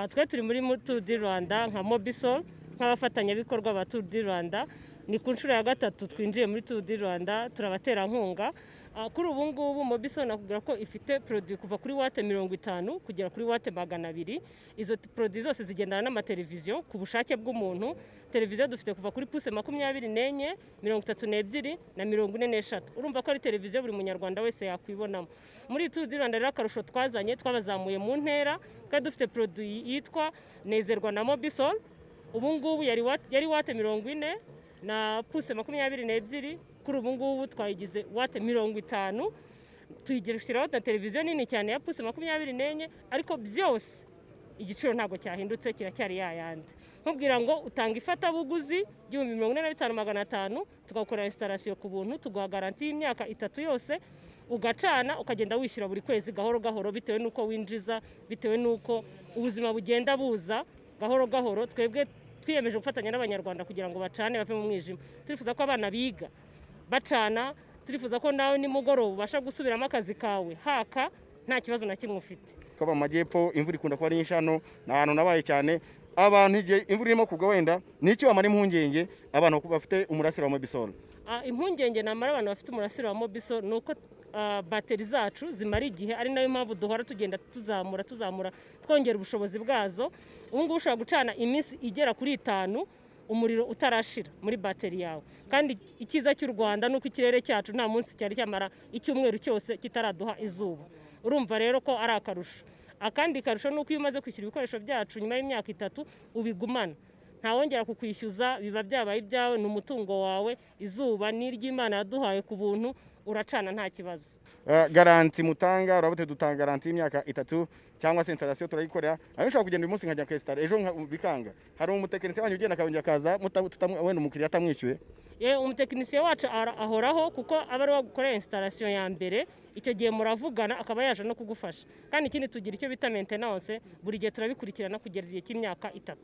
twe turi muri Tour du Rwanda nka Mobisol nk'abafatanyabikorwa ba Tour du Rwanda. Ni ku nshuro ya gatatu twinjiye muri Tour du Rwanda, turabaterankunga. Kuri ubu ngubu Mobisol nakubwira ko ifite produit kuva kuri wate 50 kugera kuri wate 200. Izo produit zose zigendana n'amateleviziyo ku bushake bw'umuntu. Televiziyo dufite kuva kuri puse 24, 32 na 44. Urumva ko ari televiziyo buri munyarwanda wese yakwibonamo. Muri Tour du Rwanda rero akarusho twazanye twabazamuye mu ntera, kandi dufite produit yitwa Nezerwa na Mobisol. Ubu ngubu yari wate 40 na puse 22. Kuri ubu ngubu twayigize wate 50. Tuyigereshiraho na televiziyo nini cyane ya puse 24, ariko byose igiciro ntago cyahindutse, kiracyari yayandi. Nkubwira ngo utanga ifatabuguzi 45,500, tugakora installation ku buntu, tuguha garanti y'imyaka 3 yose, ugacana ukagenda wishyura buri kwezi gahoro gahoro, bitewe nuko winjiza, bitewe nuko ubuzima bugenda buza gahoro gahoro. Twebwe twiyemeje gufatanya n'abanyarwanda kugira ngo bacane bave mu mwijima. Turifuza ko abana biga bacana, turifuza ko nawe nimugoroba ubasha gusubiramo akazi kawe haka nta kibazo na kimwe ufite. Ko bamajyepfo imvura ikunda kuba ari nyinshano, n'ahantu nabaye cyane abantu igihe imvura irimo kugwa, wenda n'icyo bamara impungenge abantu bafite umurasire wa Mobisol. Impungenge namara abantu bafite umurasire wa Mobisol nuko bateri zacu zimara igihe, ari nayo mpamvu duhora tugenda tuzamura twongera ubushobozi bwazo. Ubu ngubu ushobora gucana iminsi igera kuri 5 umuriro utarashira muri bateri yawe. Kandi ikiza cy'u Rwanda nuko ikirere cyacu nta munsi cyari cyamara icyumweru cyose kitaraduha izuba. Urumva rero ko ari akarusho. Akandi karusho nuko iyo umaze kwishyura ibikoresho byacu nyuma y'imyaka 3 ubigumana, nta wongera kukwishyuza, biba byabaye ibyawe, ni umutungo wawe. Izuba n'iry'Imana yaduhaye ku buntu, uracana nta kibazo. Garanti mutanga, urabute dutanga garanti y'imyaka 3 cyangwa se installation turayikorera. Ayo ushaka kugenda uyu munsi nkajya kwestara, ejo bikanga hari umutekinisiye wanyu ugenda akabongera akaza wenda umukiriya atamwishyuye. Umutekinisiye wacu ahoraho kuko aba ari gukorera installation ya mbere. Icyo gihe muravugana akaba yaje no kugufasha. Kandi ikindi tugira icyo bita maintenance, buri gihe turabikurikirana kugera igihe cy'imyaka 3.